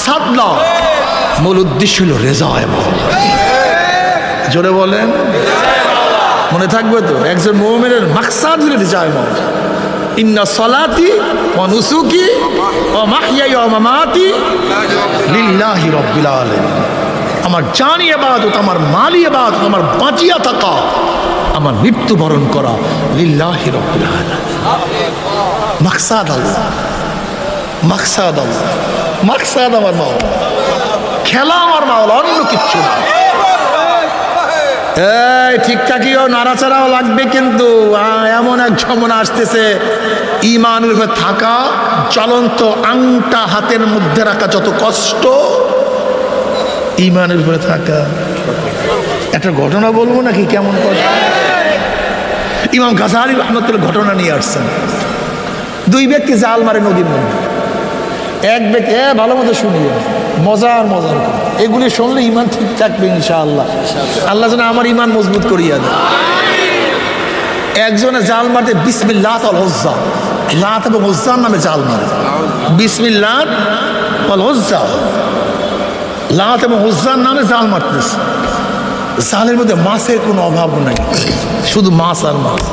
মাকসাদ না, মূল উদ্দেশ্য হলো রেজায়ে মাওলা। জোরে বলেন, মনে থাকবে তো? একজন মুমিনের মাকসাদ হলো রেজায়ে মাওলা। ইন্না সলাতি ওয়া নুসুকি ওয়া মাহইয়ায়া ওয়া মামাতি লিল্লাহি রাব্বিল আলামিন। আমার জানি ইবাদত, আমার মালি ইবাদত, আমার বাঁচিয়া থাকা, আমার মৃত্যুবরণ করা লিল্লাহি রাব্বিল আলামিন। মাকসাদ আল্লাহ, মাকসাদ আল্লাহ, মাকসাদ আমার মাওলা, খেলা আমার মাওলা, অন্য কিচ্ছু না। এই ঠিকঠাকইও নাড়াচাড়াও লাগবে, কিন্তু এমন এক ঝমনা আসতেছে, ইমানের উপরে থাকা, জ্বলন্ত আংটা হাতের মধ্যে রাখা যত কষ্ট, ইমানের উপরে থাকা। একটা ঘটনা বলবো নাকি কেমন কষ্ট? ইমাম গাজালি রাহমাতুল্লাহ ঘটনা নিয়ে আসছেন। দুই ব্যক্তি জাল মারে নদীর মধ্যে। এক ব্যক্তি, ভালো মতো শুনিয়ে মজার মজার করে, এগুলি শুনলে ইমান ঠিক থাকবে ইনশাআল্লাহ। আল্লাহ যেন আমার ইমান মজবুত করিয়া দেয়। একজনে জাল মারতে বিসমিল্লাহ ওয়াল উজ্জা, লাত এবং উজ্জার নামে জাল মারে। বিসমিল্লাহ ওয়াল উজ্জা, লাত এবং উজ্জার নামে জাল মারতেছে। জালের মধ্যে মাছের কোনো অভাব নাই, শুধু মাছ আর মাছ।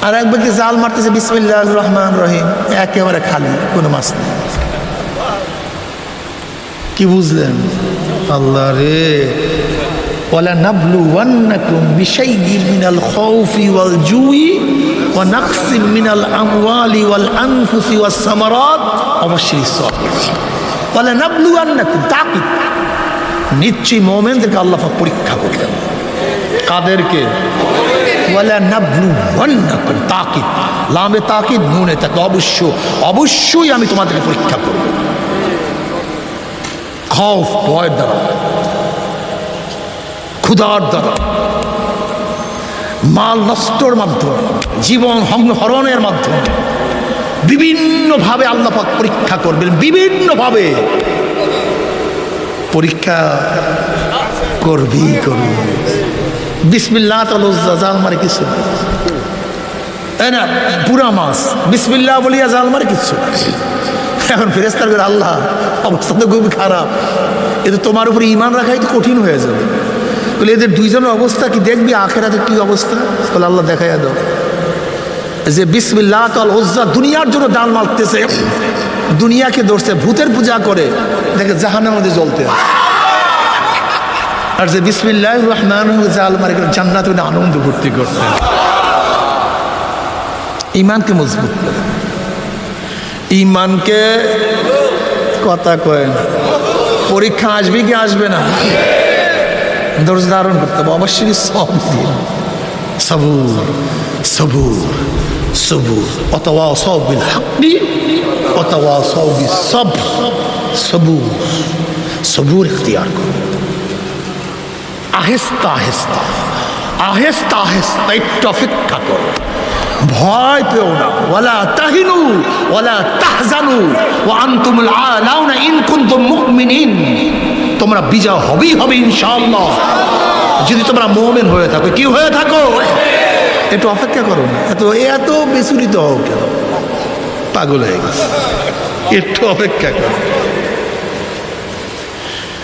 আর এক ব্যক্তি জাল মারতেছে বিসমিল্লাহির রহমানির রহিম, একেবারে খালি, কোনো মাছ নেই। কি বুঝলেন? আল্লাহ রে, ওয়ালা নাবলুওয়ান্নাকুম বিশাইইন মিনাল খাউফি ওয়াল জুই ওয়া নাকসিম মিনাল আমওয়ালি ওয়াল আনফুসি ওয়াস সামারাত ওয়া বাশশিরিস সাবিরিন। ওয়ালা নাবলুওয়ান্নাকুম, তাকিদ, নিশ্চয়ই মুমিনদেরকে আল্লাহ পাক পরীক্ষা করবেন। কাদেরকে? ওয়ালা নাবলুওয়ান্নাকুম, তাকিদ, লামে তাকিদ, নুনে তাকিদ, অবশ্যই আমি তোমাদেরকে পরীক্ষা করব। খৌফ, ভয়ের দ্বারা, ক্ষুধার দ্বারা, মাল নষ্টর মাধ্যমে, জীবন হরণের মাধ্যমে, বিভিন্নভাবে আল্লাহ পাক পরীক্ষা করবেন। বিভিন্নভাবে পরীক্ষা করবি। বিসমিল্লাহ জাল মারে কিছু না, পুরা মাছ বিসমিল্লাহ বলিয়া জাল মারে কিছু। এখন ফেরেশতার করে, আল্লাহ অবস্থা তো খুবই খারাপ, এ তো তোমার উপরে ইমান রাখাই তো কঠিন হয়ে যাবে। বলে এদের দুইজনের অবস্থা কি দেখবি, আখেরাতে কি অবস্থা? বলে আল্লাহ দেখাইয়া দাও। যে বিসমিল্লাহ ওয়াল উজ্জা দুনিয়ার জন্য দান মারতেছে, দুনিয়াকে ধরছে, ভূতের পূজা করে, দেখে জাহান্নামের মধ্যে জ্বলতে। আর যে বিসমিল্লাহির রহমানির রহিম জাল মারে জান্নাতে আনন্দ ভর্তি করতে। ইমানকে মজবুত করে, ইমানকে কথা কয় না। পরীক্ষা আসবে কি আসবে না, ধৈর্য ধারণ করতে হবে, অবশ্যই সবুর সবুর সবুর, ওয়াতাওয়াসাউ বিল হাক্কি ওয়াতাওয়াসাউ বিস সবর। সবুর, সবুর ইখতিয়ার করো, আহেস্তা আহেস্তা, আহেস্তা আহেস্তা একটু অপেক্ষা করো, ভয় পেও না। ওয়ালা তাহিনু ওয়ালা তাহজানু ওয়া আনতুমুল আলাউনা ইন কুনতুম মুমিনিন। তোমরা বিজয় হবেই হবে ইনশাআল্লাহ, যদি তোমরা মুমিন হয়ে থাকো। কি হয়ে থাকো? একটু অপেক্ষা করো না। এত বিচলিত হও কেন? পাগল হয়ে গেছে। একটু অপেক্ষা করো।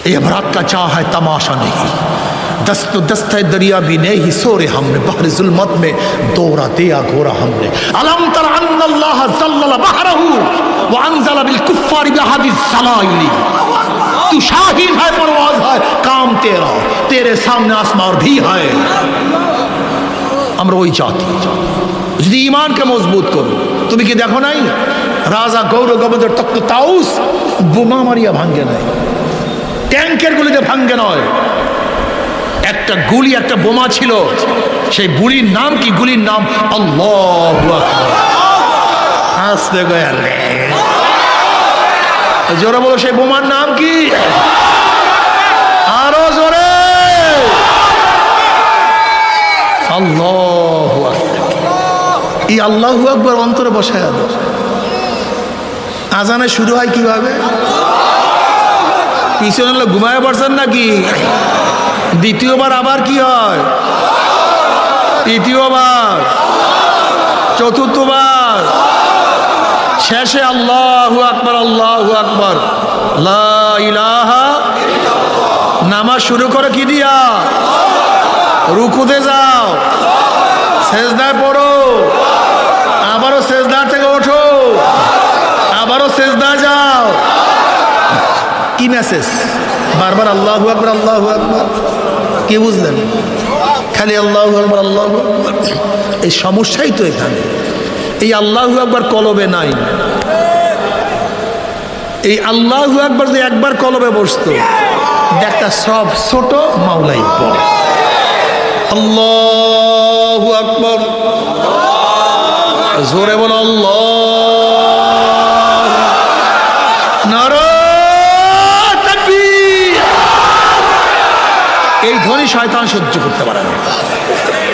ये अबरात का चाह है तमाशा नहीं, दस्त दस्त है दरिया भी नहीं सोरे हमने, बहर जुल्मत में दौरा दिया घोरा हमने। अलम तरा अन्नल्लाह ज़ल्लला बहरहू व अंज़ला बिल कुफ्फारि बिहादि ज़लाइली। तू शाहीन है, परवाज़ है, काम तेरा, तेरे सामने आसमान भी है। আমরা ওই জাতি, যদি ইমানকে মজবুত করো। তুমি কি দেখো নাই রাজা গৌরগবদের তক্ত তাউস বোমা মারিয়া ভাঙ্গে নাই, ট্যাঙ্কের গুলিতে ভাঙ্গে নয়। একটা গুলি, একটা বোমা ছিল, সেই গুলির নাম কি? গুলির নাম আল্লাহু আকবার। হাসতে গেলে জোরে বলো, সেই বোমার নাম কি? আরো জোরে, আল্লাহু আকবার। এই আল্লাহু আকবার অন্তরে বসায় দাও। আজানে শুরু হয় কিভাবে? পিছনে লোক ঘুমায় পড়ছেন নাকি? দ্বিতীয়বার আবার কি হয়? তৃতীয়বার, চতুর্থবার, শেষে আল্লাহু আকবার, আল্লাহু আকবার, লা ইলাহা। নামাজ শুরু করো কি দিয়া? রুকুতে যাও, সেজদায় পড়ো, আবারও সেজদা থেকে ওঠো, আবারও সেজদায় যাও। কি মেসেজ? বারবার আল্লাহু আকবার, আল্লাহু আকবার। কি বুঝলেন? খালি আল্লাহু আকবার, আল্লাহু আকবার। এই সমস্যাই তো এখানে। এই আল্লাহু আকবার কলবে নাই। এই আল্লাহু আকবার যে একবার কলবে বসতো, দেখতা সব ছোট মাওলাই বড়। আল্লাহু আকবার, জোরে বলো আল্লাহ। নারে তাকবীর। এই ধ্বনি শয়তান সহ্য করতে পারে না।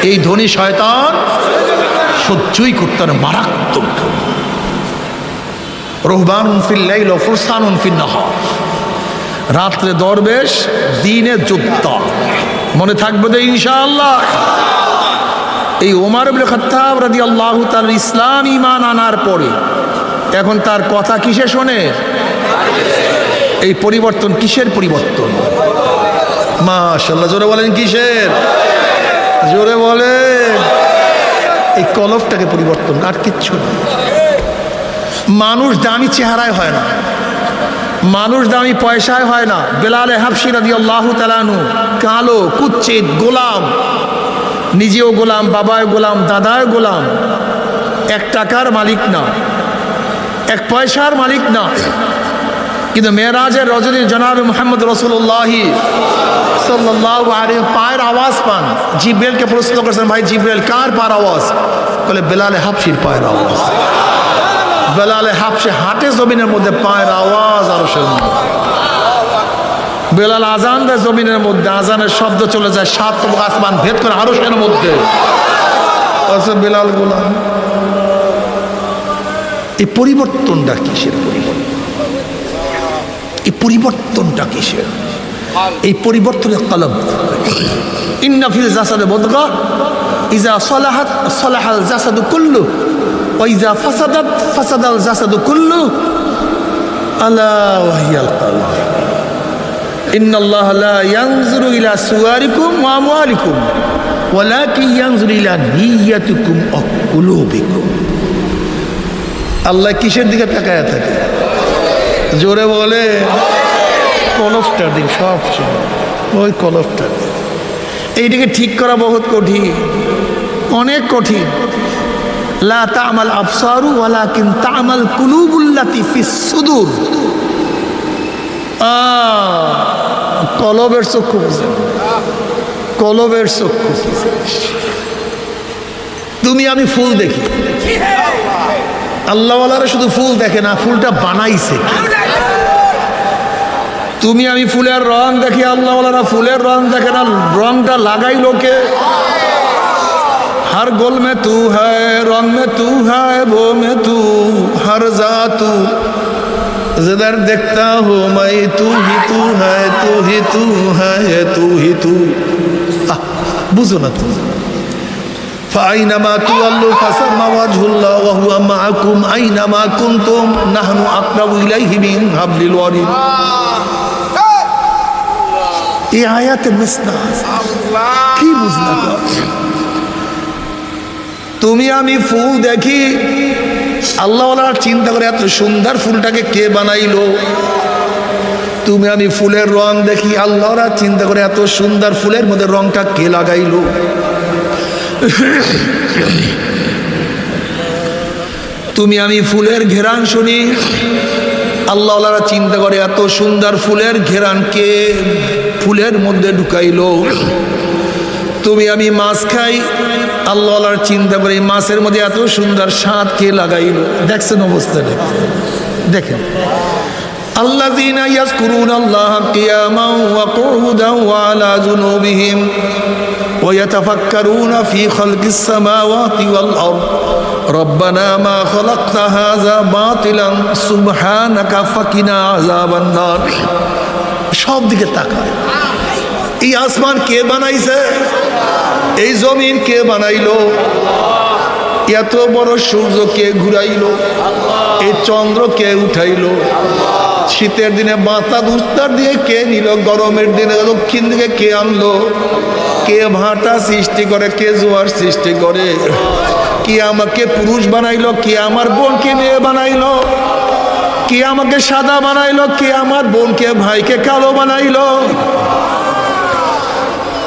এই ধ্বনি শয়তান সহ্যই করতে পারে, মারাত্মক। রুহবানুন ফিল লাইল ওয়া ফুরসানুন ফিন নাহার। রাত্রে দরবেশ, দিনে যোদ্ধা। মনে থাকবে তো ইনশাআল্লাহ। এই ওমর ইবনে খাত্তাব রাদিয়াল্লাহু তাআলা ইসলাম ঈমান আনার পরে এখন তার কথা কিসে শোনে? এই পরিবর্তন কিসের পরিবর্তন? মাশাআল্লাহ, জোরে বলেন কিসের? জোরে বলেন। এই কলবটাকে পরিবর্তন, আর কিচ্ছু না। মানুষ দামি চেহারায় হয় না, মানুষ দামি পয়সায় হয় না। বেলাল হাবশী রাদিয়াল্লাহু তাআলা আনহু কালো, কুচ্ছিত, গোলাম, নিজেও গোলাম, বাবাও গোলাম, দাদাও গোলাম। 1 টাকার মালিক না, 1 পয়সার মালিক না। কিন্তু মেরাজের রজনী জনাবে মুহাম্মদ রাসূলুল্লাহ সাল্লাল্লাহু আলাইহি পায়ের আওয়াজ পান। জিব্রাইলকে প্রশ্ন করেছেন, ভাই জিব্রাইল কার পায়ের আওয়াজ? বলে বেলাল হাবশীর পায়ের আওয়াজ। বেলাল হাবশী হাঁটে জমিনের মধ্যে, পায়ের আওয়াজ আরশের মধ্যে। বেলাল আজান দেয় জমিনের মধ্যে, আজানের শব্দ চলে যায় 7 আসমান ভেদ করে আরশের মধ্যে। বেলাল গোলাম। এই পরিবর্তনটা কিসের পরিবর্তন? এই পরিবর্তনটা কিসের? এই পরিবর্তনের কলব। ইন্না ফিল জাসাদি মুদগা ইজা সালাহাত সালাহাল জাসাদু কুল্লু ওয়া ইজা ফাসাদাত ফাসাদাল জাসাদু কুল্লু আলা ওয়া হিয়াল কলব। ইন্নাল্লাহা লা ইয়ানজুরু ইলা সুওয়ারিকুম ওয়া আমওয়ালিকুম ওয়ালাকিন ইয়ানজুরু ইলা নিয়্যাতিকুম ওয়া কুলুবিকুম। আল্লাহ কিসের দিকে তাকায় থাকে? জোরে বলে কলবটার দিক। সবচেয়ে ওই কলবটা, এইটাকে ঠিক করা বহুত কঠিন, অনেক কঠিন। লা তা'মাল আবসারু ওয়ালাকিন তা'মাল কুলুবুল্লাতী ফিস সুদূর। কলবের চক্ষু বুঝে, কলবের চক্ষু। তুমি আমি ফুল দেখি, আল্লাহওয়ালারা শুধু ফুল দেখে না, ফুলটা বানাইছে। তুমি আমি ফুলের রং দেখি, আল্লাহওয়ালারা ফুলের রং দেখে না, রংটা লাগাই লোকে। हर गुल में तू है, रंग में तू है, वो में तू, हर जा तू, जिधर देखता हो मैं तू ही तू है, तू ही तू है, तू ही तू। बुझो ना तुम। فأينما تولوا فثم وجه الله وهو معكم أينما كنتم نحن أقرب إليه من حبل الوريد। এই আয়াতের মিসনা কি বুঝলা? তুমি আমি ফুল দেখি, আল্লাহওয়ালার চিন্তা করে এত সুন্দর ফুলটাকে কে বানাইলো। তুমি আমি ফুলের রং দেখি, আল্লাহরা চিন্তা করে এত সুন্দর ফুলের মধ্যে রংটা কে লাগাইলো। তুমি আমি ফুলের ঘেরান শুনি, আল্লাহওয়ালারা চিন্তা করে এত সুন্দর ফুলের ঘেরান কে ফুলের মধ্যে ঢুকাইলো। তুমি আমি মাছ খাই, আল্লাহওয়ালার চিন্তা করে এই মাছের মধ্যে এত সুন্দর স্বাদ কে লাগাইলো। দেখছেন অবস্থাটা? দেখেন, আল্লাযীনা ইয়াযকুরুনাল্লাহা কিয়ামান ওয়া কুউদান ওয়া আলা জুনুবিহিম ওয়া ইয়াতাফাক্কারুনা ফি খালকিস সামাওয়াতি ওয়াল আরদ রব্বানা মা খালাকতা হাযা বাতিলান সুবহানাকা ফাকিনা আযাবান নার। সব দিকে তাকায়, এই আসমান কে বানাইছে? এই জমিন কে বানাইলো? এত বড় সূর্য কে ঘুরাইল? এই চন্দ্র কে উঠাইল? শীতের দিনে বাতাস উত্তর দিয়ে কে নিল? গরমের দিনে দক্ষিণ দিকে কে আনলো? কে ভাটা সৃষ্টি করে? কে জোয়ার সৃষ্টি করে? কে আমাকে পুরুষ বানাইলো? কে আমার বোনকে মেয়ে বানাইলো? কে আমাকে সাদা বানাইলো? কে আমার বোনকে ভাইকে কালো বানাইলো?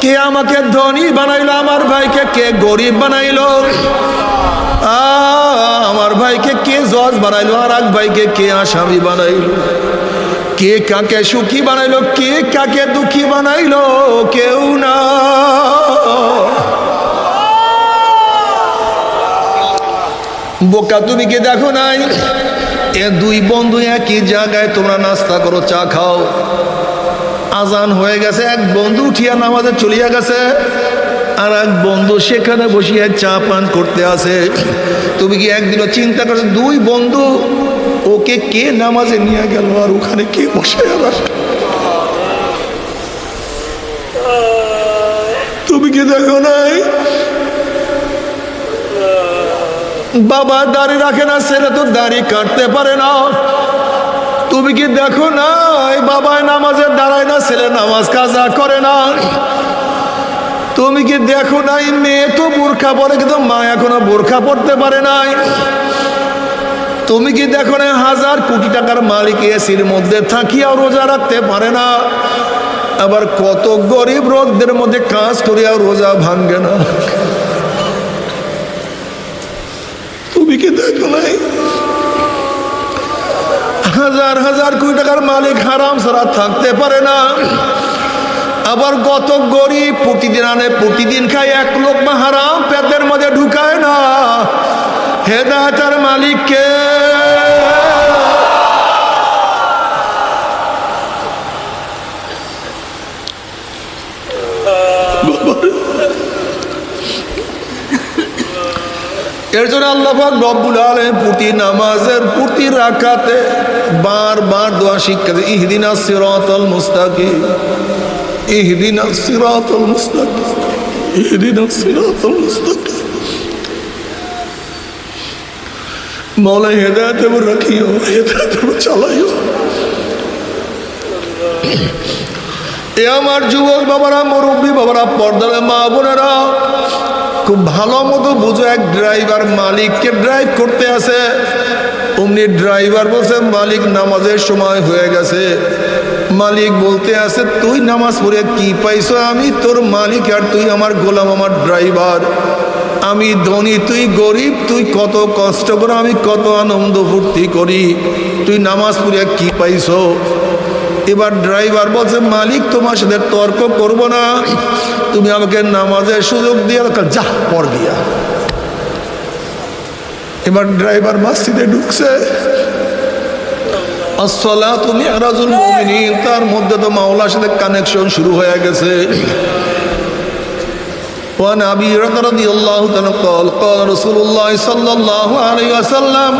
কে আমাকে ধনী বানাইলো? আমার ভাইকে কে গরিব বানাইলো? আমার ভাইকে কে জজ বানাইলো? আর এক ভাইকে কে আসামি বানাইলো? কে কাকে সুখী বানাইলো? কে কাকে দুঃখী বানাইলো? কেউ না। বোকা তুমি কি দেখো নাই? এ দুই বন্ধু একই জায়গায় তোমরা নাস্তা করো, চা খাও, আজান হয়ে গেছে, এক বন্ধু উঠিয়া নামাজে চলিয়া গেছে, আর এক বন্ধু সেখানে বসিয়া চা পান করতে আছে। তুমি কি একদিনও চিন্তা করছো দুই বন্ধু ওকে কে নামাজে নিয়ে গেল আর ওখানে কে বসে আছে? তুমি কি দেখো নাই? বাবা দাড়ি রাখে না, ছেলে তো দাড়ি কাটতে পারে না। তুমি কি দেখো না বাবায় নামাজে দাঁড়ায় না, ছেলে নামাজ কাজা করে না? তুমি কি দেখো নাই মেয়ে তো বোরখা পরে কিন্তু মা এখনো বোরখা পড়তে পারে নাই? তুমি কি দেখো না হাজার কোটি টাকার মালিক এসির মধ্যে থাকিয়াও রোজা রাখতে পারে না? আবার কত গরিব রোদের মধ্যে কাজ করিয়াও রোজা ভাঙ্গে না? তুমি কি দেখো নাই হাজার হাজার কোটি টাকার মালিক হারাম ছাড়া থাকতে পারে না? আবার কত গরিব প্রতিদিন আনে, প্রতিদিন খায়, এক লোকমা হারাম পেটের মধ্যে ঢুকায় না? হেদায়েতের মালিক কে? এর জন্য আল্লাহ পাক রব্বুল আলামিন প্রতি নামাজের প্রতি রাকাতে বারবার দোয়া শিক্ষা দেয়, ইহদিনাস সিরাতাল মুস্তাকিম, ইহদিনাস সিরাতাল মুস্তাকিম, ইহদিনাস সিরাতাল মুস্তাকিম। মৌলা হেদায়েতে রাখিও, হেদায়েতে চালাইও। এ আমার যুবক বাবারা, মুরব্বী বাবারা, পর্দার মা বোনেরা, খুব ভালো মতো বুঝো, এক ড্রাইভার মালিককে ড্রাইভ করতে আছে। অমনি ড্রাইভার বলছে মালিক নামাজের সময় হয়ে গেছে। মালিক বলতে আছে তুই নামাজ পড়ে কি পাইছো? আমি তোর মালিক আর তুই আমার গোলাম, আমার ড্রাইভার। আমি ধনী, তুই গরিব, তুই কত কষ্ট করে, আমি কত আনন্দ ফুর্তি করি, তুই নামাজ পড়ে কি পাইছো? এবার ড্রাইভার বলছে মালিক তোমার সাথে তর্ক করব না, তুমি আমাকে নামাজের সুযোগ দিয়ে যা পড় দিয়া। এবার ড্রাইভার মসজিদে ঢুকছে, আসসালাতু মিরাজুল মুমিনিন, তার মধ্যে তো মাওলার সাথে কানেকশন শুরু হয়ে গেছে। وعن أبي هريرة رضي الله عنه قال قال رسول الله صلى الله عليه وسلم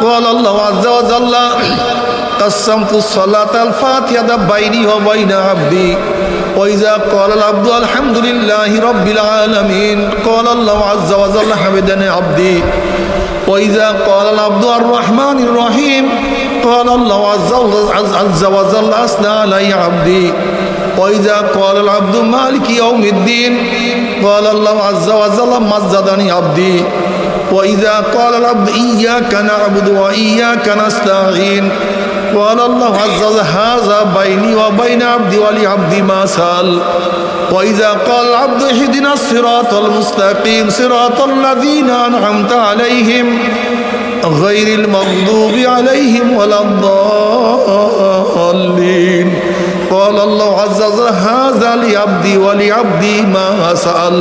قال الله عز وجل قسمت الصلاة الفاتحة بيني وبين عبدي وإذا قال العبد الحمد لله رب العالمين قال الله عز وجل حمدني عبدي وإذا قال العبد الرحمن الرحيم قال الله عز وجل أثنى علي عبدي وإذا قال العبد مالك يوم الدين قال الله عز وجل مجدني عبدي وإذا قال العبد إياك نعبد وإياك نستعين قال الله عز وجل هذا بيني وبين عبدي ولعبدي ما سأل وإذا قال العبد اهدنا الصراط المستقيم صراط الذين أنعمت عليهم غير المغضوب عليهم ولا الضالين قال الله عز وجل هذا لعبدي ولعبدي ما سأل।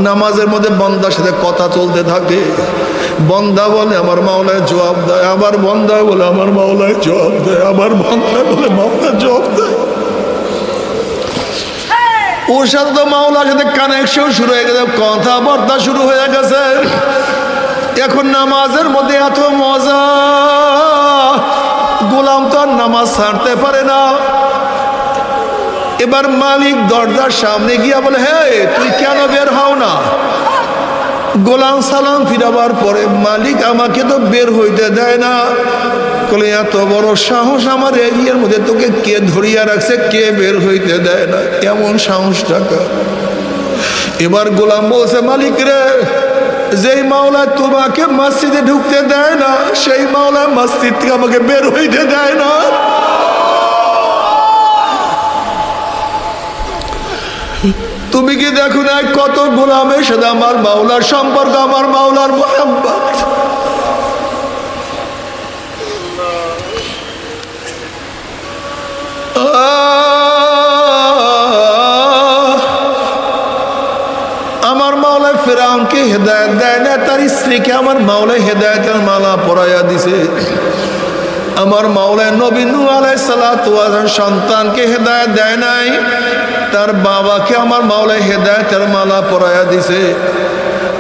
নামাজের মধ্যে বান্দার সাথে কথা চলতে থাকে, বন্দা বলে আমার মাওলায় জবাব দেয়, আবার বন্দা বলে আমার মাওলায় জবাব দেয়, আবার বন্দা বলে মাওলায় জবাব দেয়। ওর সাথে তো মাওলার সাথে কানেকশন শুরু হয়ে গেছে, কথাবার্তা শুরু হয়ে গেছে। এখন নামাজের মধ্যে এত মজা, গোলাম তো আর নামাজ ছাড়তে পারে না। এবার মালিক দরজার সামনে গিয়া বলে হে তুই কেন বের হও না? গোলাম সালাম ফিরাবার পরে মালিক আমাকে তো বের হইতে দেয় না। বলে এত বড় সাহস আমার এরিয়ার মধ্যে, তোকে কে ধরিয়া রাখছে, কে বের হইতে দেয় না, এমন সাহস টাকা। এবার গোলাম বলছে, মালিক রে, যেই মাওলা তোমাকে মসজিদে ঢুকতে দেয় না, সেই মাওলা মসজিদ থেকে আমাকে বের হইতে দেয় না। তুমি কি দেখো না কত গোলামের সাথে আমার মাওলার সম্পর্ক, আমার মাওলার মোহাব্বত। আমার মাওলা ফিরআউনকে হেদায়েত দেয় না, তার স্ত্রীকে আমার মাওলা হেদায়েতের মালা পরাইয়া দিছে। আমার মাওলা নবী নূহ আলাইহিস সালাতু ওয়াস সন্তানকে হেদায়েত দেয় নাই, তার বাবাকে আমার মাওলা হেদায়েতের মালা পরাইয়া দিছে।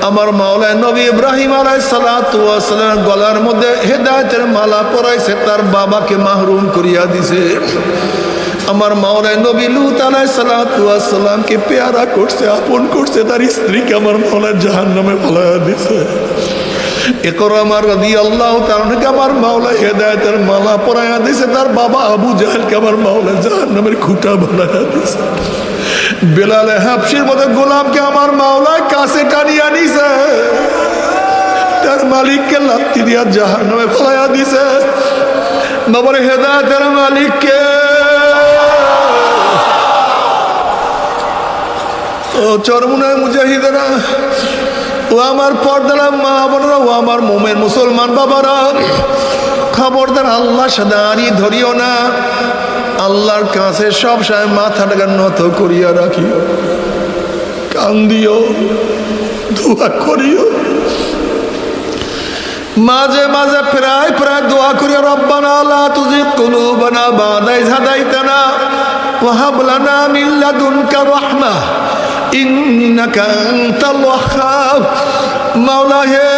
আমার মাওলা নবী ইব্রাহিম আলাইহিস সালাতু ওয়াস সালামের গলার মধ্যে হেদায়েতের মালা পরাইছে, তার বাবাকে মাহরুম করিয়া দিছে। আমার মাওলা নবী লূত আলাইহিস সালাতু ওয়াস সালামকে পেয়ারা করছে, আপন করছে, তার স্ত্রীকে আমার মাওলা জাহান্নামে ফলাইয়া দিছে। ইকরামা রাদিয়াল্লাহু তাআলাকে আমার মাওলা হেদায়েতের মালা পরাইয়া দিছে, তার বাবা আবু জাহেলকে আমার মাওলা জাহান্নামের খুঁটা বানাইয়া দিছে। বেলাল হাবশির মতো গোলামকে আমার মাওলা কাছে টানিয়া নিছে, তার মালিককে লাথি দিয়া জাহান্নামে ফলাইয়া দিছে। বাবার হেদায়েতের মালিককে, ও চরমুনায় মুজাহিদেরা, ও আমার পর্দারা মা বোনেরা, ও আমার মোমের মুসলমান বাবারা, খবরদার আল্লাহর সাথে আড়ি ধরিও না। আল্লাহর কাছে সব সময় মাথাটাকে নত করিয়া রাখিও, কান্দিও, দোয়া করিও, মাঝে মাঝে প্রায় প্রায় দোয়া করিও, রব্বানা লা তুযিগ কুলুবানা বা'দা ইয হাদাইতানা ওয়া হাব লানা মিন লাদুনকা রাহমাহ ইন্নাকা আনতাল ওয়াহ্হাব। মাওলা হে,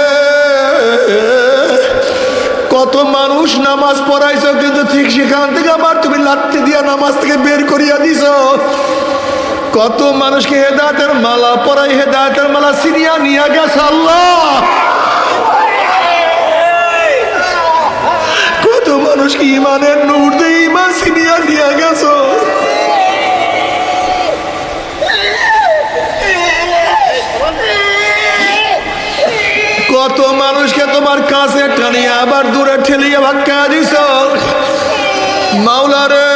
কত মানুষ নামাজ পড়াইছো, কিন্তু ঠিক সেখান থেকে আবার তুমি লাঠি দিয়া নামাজ থেকে বের করিয়া দিছো। কত মানুষকে হেদায়েতের মালা পরাই হেদায়েতের মালা ছিনিয়া নিয়ে গেছে আল্লাহ। কত মানুষকে ইমানের নূর দিয়ে ইমান ছিনিয়া নিয়ে গেছো। কত মানুষকে তোমার কাছে টানিয়ে আবার দূরে ঠেলিয়ে ভাক্কা দিছ। মাওলা রে,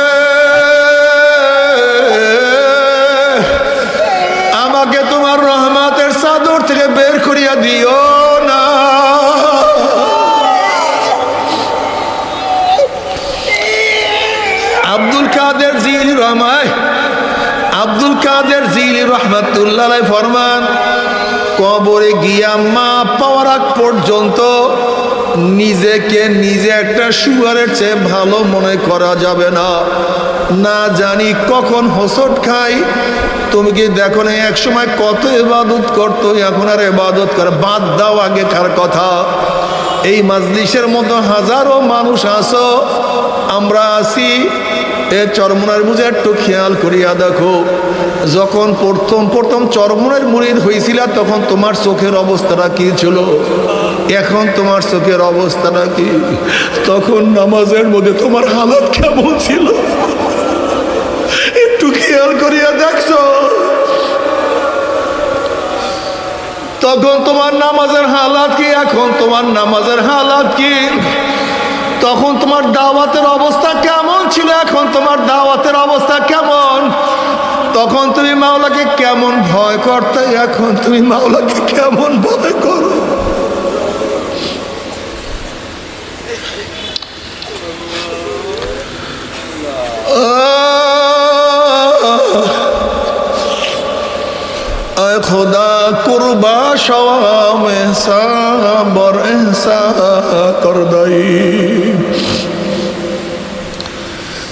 আমাকে তোমার রহমতের চাদর থেকে বের করিয়া দিও না। আব্দুল কাদের জিলানী রহমাতুল্লাহ আলাইহি ফরমান, কবরে গিয়া মা পাওয়ার আগ পর্যন্ত নিজেকে নিজে একটা শুয়ারের চেয়ে ভালো মনে করা যাবে না। না জানি কখন হোঁচট খাই। তুমি কি দেখো না এক সময় কত ইবাদত করতো, এখন আর ইবাদত করে বাদ দাও আগেকার কথা। এই মাজলিসের মতো হাজারো মানুষ আছো, আমরা আছি। এ চরমুনার মুজে একটু খেয়াল করিয়া দেখো, যখন প্রথম চরমুনার মুরিদ হয়েছিল তখন তোমার চোখের অবস্থাটা কি ছিল, এখন তোমার চোখের অবস্থাটা কি? তখন নামাজের মধ্যে তোমার হালত কেমন ছিল একটু খেয়াল করিয়া দেখছো। তখন তোমার নামাজের হালাত কি, এখন তোমার নামাজের হালাত কি? তখন তোমার দাওয়াতের অবস্থা কেমন ছিল, এখন তোমার দাওয়াতের অবস্থা কেমন? তখন তুমি মাওলাকে কেমন ভয় করতে, এখন তুমি মাওলাকে কেমন ভয় করো? আয় খোদা কুরবা শাওয়াম সাবর এহসা কর দাই।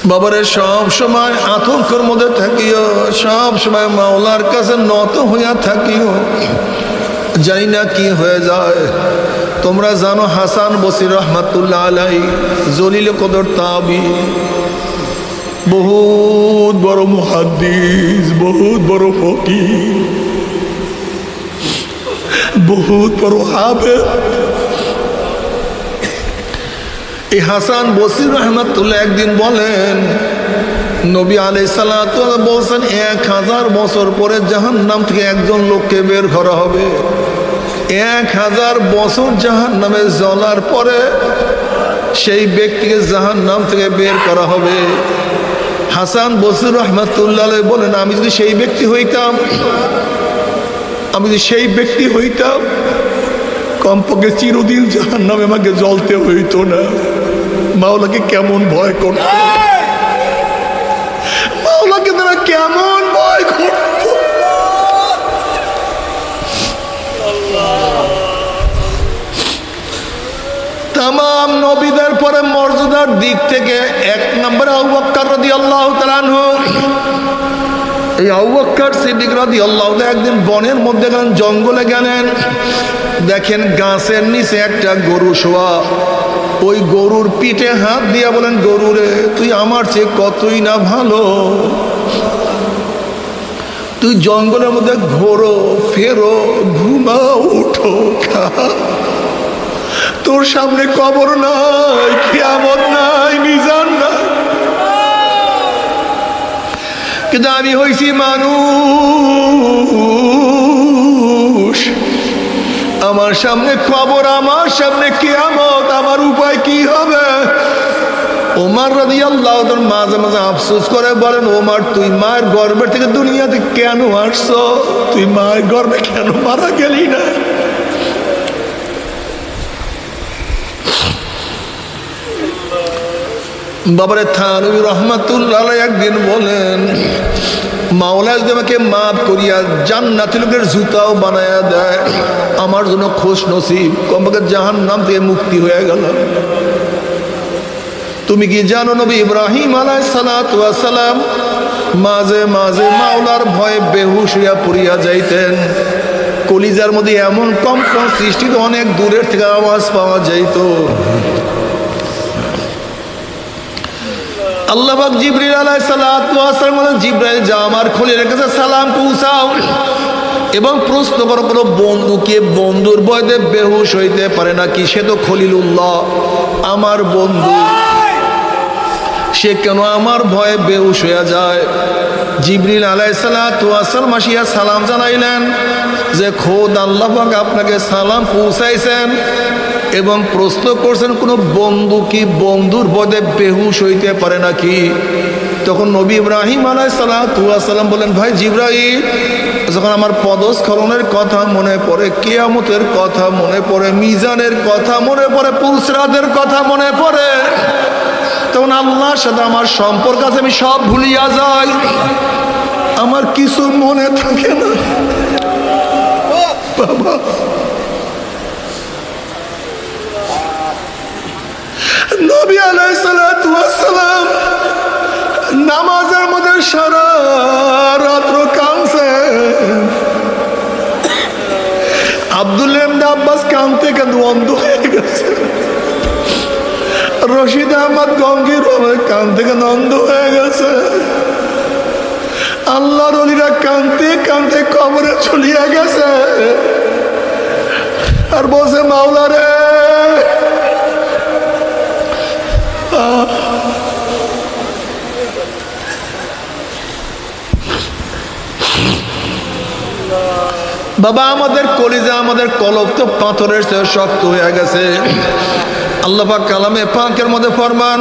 বাবারে সব সময় আতঙ্কের মধ্যে থাকিও, সব সময় মাওলার কাছে নত হইয়া থাকিও। জানি না কি হয়ে যায়। তোমরা জানো হাসান বসরি রহমাতুল্লাহ আলাইহি জলিল কদর তাবি, বহুত বড় মুহাদ্দিস, বহুত বড় ফকিহ। বহুত বড় হাফেজ। এই হাসান বসরি রহমাতুল্লাহ একদিন বলেন, নবী আলাইহিস সালাতু ওয়াস সালাম বলছেন 1000 বছর পরে জাহান্নাম থেকে একজন লোককে বের করা হবে। 1000 বছর জাহান্নামে জ্বলার পরে সেই ব্যক্তিকে জাহান্নাম থেকে বের করা হবে। হাসান বসরি রহমাতুল্লাহ আলাইহি বলেন, আমি যদি সেই ব্যক্তি হইতাম, কমপক্ষে চিরদিন জাহান্নামে আমাকে জ্বলতে হইতো না। মাওলাকে কেমন ভয় করত, মাওলাকে তারা কেমন ভয় করত। তামাম নবীদের পরে মর্যাদার দিক থেকে 1 নম্বরে আবু বকর রাদিয়াল্লাহু তাআলা আনহু। এই আবু বকর সিদ্দিক রাদিয়াল্লাহু তাআলা একদিন বনের মধ্যে গেলেন, জঙ্গলে গেলেন, দেখেন গাছের নিচে একটা গরু শোয়া। ওই গরুর পিঠে হাত দিয়া বলেন, গরুরে তুই আমার চেয়ে কতই না ভালো, তুই জঙ্গলের মধ্যে ঘোরো ফেরো ঘুমাও উঠো খা, তোর সামনে কবর নাই, কিয়ামত নাই, মিজান নাই, কিন্তু আমি হইছি মানুষ, আমার সামনে কবর, আমার সামনে কিয়ামত, আমার উপায় কি হবে? ওমর রাদিয়াল্লাহু তাআলা মাঝে মাঝে আফসোস করে বলেন, ওমর তুই মায়ের গর্ভের থেকে দুনিয়াতে কেন আসছো? তুই মায়ের গর্ভে কেন মারা গেলি না? বাবারে থানবী রহমাতুল্লাহ আলাইহি একদিন বলেন, মাওলা যদি আমাকে মাফ করিয়া জান্নাতের লোকের জুতাও বানায়া দেয়, আমার জন্য খুশ নসিব, কমপক্ষে জাহান্নাম থেকে মুক্তি হয়ে গেল। তুমি কি জানো নবী ইব্রাহিম আলাইহিস সালাতু ওয়াস সালাম মাঝে মাঝে মাওলার ভয়ে বেহুশ হইয়া পড়িয়া যাইতেন। কলিজার মধ্যে এমন কম্পন সৃষ্টি, অনেক দূরের থেকে আওয়াজ পাওয়া যাইত। আল্লাহ পাক জিবরিল আলাইহিস সালাতু ওয়াস সালাম বলেন, জিবরাইল যাও আমার খলিলের কাছে সালাম পৌঁছাও এবং প্রশ্ন করো, কোনো বন্ধুকে বন্ধুর ভয়ে বেহুশ হইতে পারে নাকি? সে তো খলিলুল্লাহ, আমার বন্ধু, সে কেন আমার ভয়ে বেহুশ হইয়া যায়? জিবরিল আলাইহিস সালাতু ওয়াস সালাম আসিয়া সালাম জানাইলেন যে খোদ আল্লাহ পাক আপনাকে সালাম পৌঁছাইছেন এবং প্রশ্ন করছেন, কোনো বন্ধু কি বন্ধুর ভয়ে বেহুশ হইতে পারে নাকি? তখন নবী ইব্রাহিম আলাইহিস সালাতু ওয়াস সালাম বলেন, ভাই জিবরাইল, যখন আমার পদস্খলনের কথা মনে পড়ে, কিয়ামতের কথা মনে পড়ে, মিজানের কথা মনে পড়ে, পুলসিরাতের কথা মনে পড়ে, তখন আল্লাহর সাথে আমার সম্পর্ক আছে, আমি সব ভুলিয়া যাই, আমার কিছু মনে থাকে না। বাবা, নবী আলাইহিস সালাতু ওয়াস সালাম নামাজের মধ্যে সারা রাত্র কাঁদছে। আব্দুল্লাহ ইবনে আব্বাস কাঁদতে কাঁদতে অন্ধ হয়ে গেছে। রশিদ আহমদ গঙ্গির কাঁদতে কাঁদতে অন্ধ হয়ে গেছে। আল্লাহর ওলিরা কাঁদতে কাঁদতে কবরে চলিয়া গেছে আর বলছে, মাওলা রে, বাবা আমাদের কলিজা, আমাদের কলব তো পাথরের চেয়ে শক্ত হয়ে গেছে। আল্লাহ পাক কালামে পাকের মধ্যে ফরমান,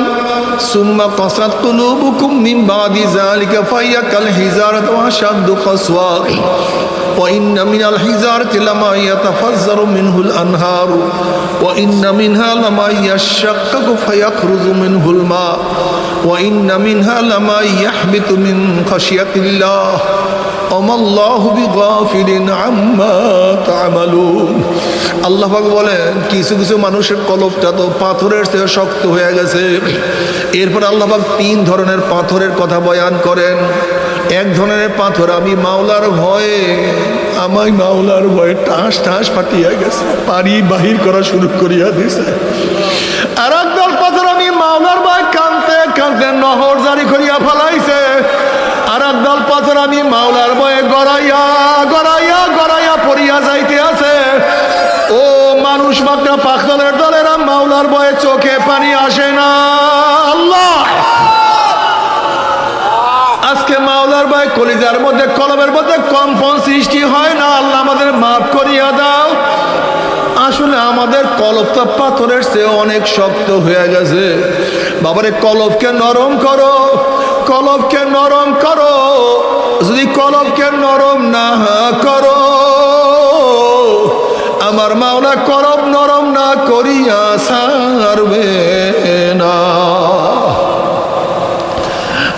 সুম্মা কাসাত কুলুবুকুম মিন বাদি যালিকা ফাহিয়া কাল হিজারাতি ওয়া আশাদ্দু কাসওয়া ওয়া ইন্না মিনাল হিজারাতি লামা ইয়াতাফাজ্জারু মিনহুল আনহার ওয়া ইন্না মিনহা লামা ইয়াশাক্কাকু ফায়াখরুজু মিনহুল মা ওয়া ইন্না মিনহা লামা ইয়াহবিতু মিন খাশিয়াতিল্লাহ ওমাল্লাহু বিগাফিলিন আম্মা তা'মালুন। আল্লাহ পাক বলেন, কিছু কিছু মানুষের কলবটা তো পাথরের চেয়ে শক্ত হয়ে গেছে। এরপর আল্লাহ পাক 3 ধরনের পাথরের কথা বয়ান করেন। এক ধরনের পাথর, আমি মাওলার ভয়ে, আমায় মাওলার ভয়ে টাস টাস ফাটিয়া গেছে, পানি বাহির করা শুরু করিয়া দিছে। আর এক দল পাথর, আমি মাওলার ভয়ে কাঁদতে কাঁদতে নহর জারি করিয়া ফেলাইছে। আর এক দল পাথর, আমি মাওলার ভয়ে গড়াইয়া গড়াইয়া গড়াইয়া পড়িয়া যাইতে আছে। ও মানুষ মাত্রা পাখলের দলেরা মাওলার ভয়ে চোখে পানি আসে না। আল্লাহ আজকে মাওলার ভয়ে কলিজার মধ্যে কলবের মধ্যে কম্পন সৃষ্টি হয় না। আল্লাহ আমাদের মাফ করিয়া দাও। আসলে আমাদের কলবটা পাথরের চেয়ে অনেক শক্ত হয়ে গেছে। বাবারে কলবকে নরম করো, কলবকে নরম করো। যদি কলবকে নরম না করো, আমার মাওলা কলব নরম না করিয়া ছাড়বে না।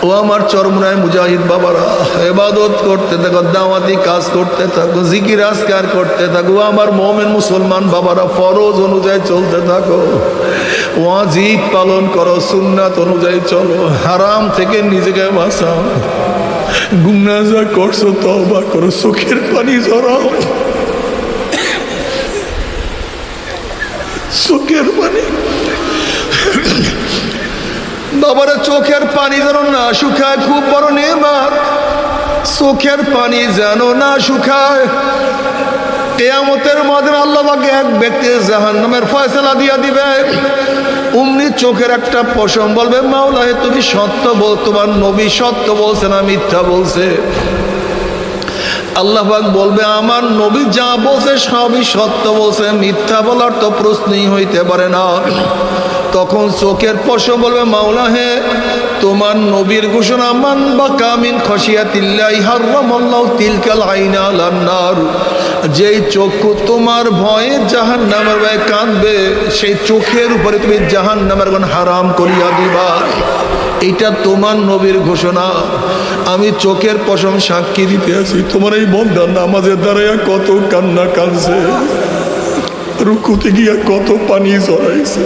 ও আমার চরমনায় মুজাহিদ বাবারা, ইবাদত করতে থাকো, দাওয়াতি কাজ করতে থাকো, জিকির আজকার করতে থাকো। আমার মুমিন মুসলমান বাবারা, ফরজ অনুযায়ী চলতে থাকো, ওয়াজিব পালন করো, সুন্নাত অনুযায়ী চলো, হারাম থেকে নিজেকে বাঁচাও। গুনাহ যা করছো তওবা করো, চোখের পানি ঝরাও, চোখের পানি। বাবারা চোখের পানি যেন না শুকায়, খুব বড় নেয়ামত। চোখের পানি যেন না শুকায়। কিয়ামতের ময়দানে আল্লাহ পাক এক ব্যক্তির জাহান্নামের ফয়সালা দিয়া দিবে। অমনি চোখের একটা পশম বলবে, মাওলা হে তুমি সত্য বল, তোমার নবী সত্য বলছে না মিথ্যা বলছে? আল্লাহ পাক বলবে, আমার নবী যা বলছে সবই সত্য বলছে, মিথ্যা বলার তো প্রশ্নই হইতে পারে না। তখন চোখের পশম বলবে, মাওলা হে তোমার নবীর ঘোষণা, মান বাকা মিন খাশিয়াতিল্লাহি হারামাল্লাহু তিলকাল আইনা আলান নার। যেই চক্ষু তোমার ভয়ে জাহান্নামের ভয়ে কাঁদবে, সেই চোখের উপরে তুমি জাহান্নামের আগুন হারাম করিয়া দিবা। এটা তোমার নবীর ঘোষণা। আমি চোখের পশম সাক্ষী দিতে আছি, তোমার এই বান্দা নামাজের দাঁড়াইয়া কত কান্না কাঁদছে, রুকুতে গিয়া কত পানি ঝরাইছে,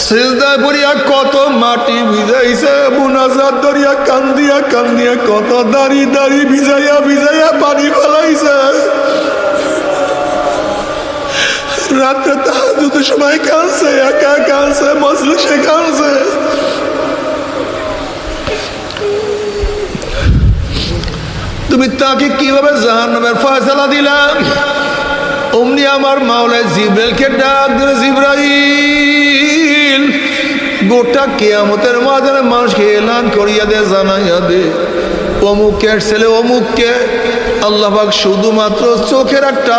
সিজদায় পড়িয়া কত মাটি ভিজাইছে, মুনাজাত ধরিয়া কান্দিয়া কান্দিয়া কত দাড়ি দাড়ি ভিজাইয়া ভিজাইয়া পানি ফেলাইছে, রাতে তাহাজ্জুদের সময় কাঁদছে, একা কাঁদছে, মজলিসে কাঁদছে। তুমি তাকে কিভাবে জাহান্নামের ফয়সালা দিলা? অমনি আমার মাওলা জিবরাইলকে ডাক দিলে, জিবরাইল গোটা কিয়ামতের ময়দানে মানুষকে এলান করিয়া দে, জানাইয়া দে, অমুকের ছেলে অমুককে আল্লাহ পাক শুধুমাত্র চোখের একটা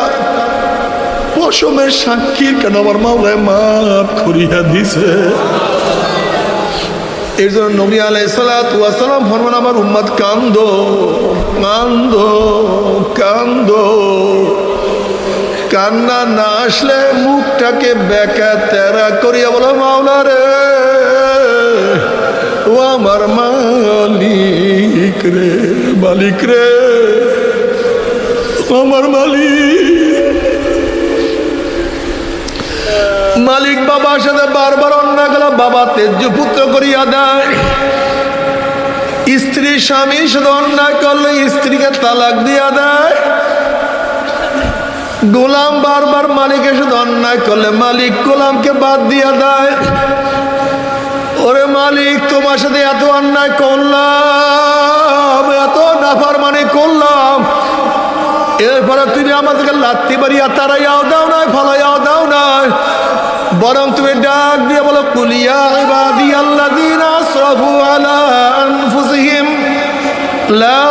পশমের সাক্ষীর কেন আমার মাওলায় মাফ করিয়া দিছে। এই জন্য নবী আলাইহিসসালাতু ওয়াস সালাম ফরমান, আমার উম্মত কান্দো কান্দো কান্দো। কান্না না আসলে মুখটাকে বেকা তেরা করিয়া বলো, মাওলা রে, ও আমার মালিক রে, মালিক রে, আমার মালিক। মালিক বাবার সাথে বারবার অন্যায় গেল, বাবা তেজ্য পুত্র করিয়া দেয়। স্ত্রী স্বামীর সাথে অন্যায় করলে স্ত্রীকে তালাক দিয়া দেয়। গোলাম বারবার মালিকের সাথে অন্যায় করলে মালিক গোলামকে বাদ দিয়া দেয়। ওরে মালিক, তোমার সাথে এত অন্যায় করলাম, এত নাফরমানি করলাম, এরপরে তুমি আমাদেরকে লাত্তি মারিয়া তারাইয়াও দাও নাই, ফলাইয়াও দাও নাই, বরং তুমি ডাক দিয়ে বলো, কুলিয়া ইবাদিয়াল্লাযীনা আসরাফু আলা আনফুসিহিম লা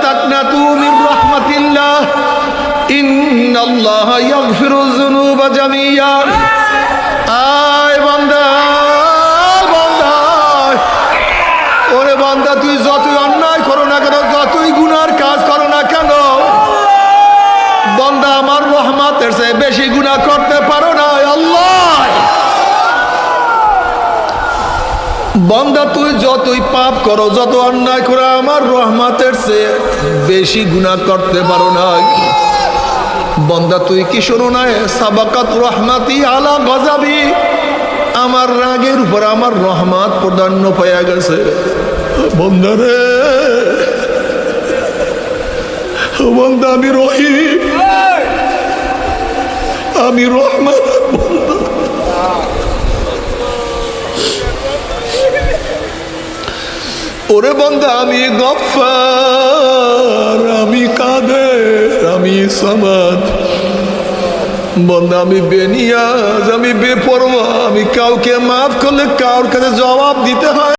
তাকনাতু মির রাহমাতিল্লাহ ইন্নাল্লাহা ইয়াগফিরুয যুনুবা জামিয়া। আয় বান্দা, বান্দা, ওরে বান্দা, তুই যতই অন্যায় করো না কেন, যতই গুনার কাজ করো না কেন, বান্দা আমার রহমতের চেয়ে বেশি গুনাহ করতে পারো না। আল্লাহ, বান্দা তুই যতই পাপ করো, যত অন্যায় করো, আমার রহমতের চেয়ে বেশি গুনাহ করতে পারো না। বান্দা তুই কি শোনো না, সাবাকাত রহমাতি আলা গজাবি, আমার রাগের উপর আমার রহমত প্রাধান্য পাইয়া গেছে। বান্দা রে, বান্দা আমি রহিম, আমি রহমান। ওরে বান্দা আমি গফফার, আমি কাদের, আমি সামাদ, বন্ধা আমি বেনিয়াজ, আমি বেপরোয়া, আমি কাউকে মাফ করলে কারোর কাছে জবাব দিতে হয়।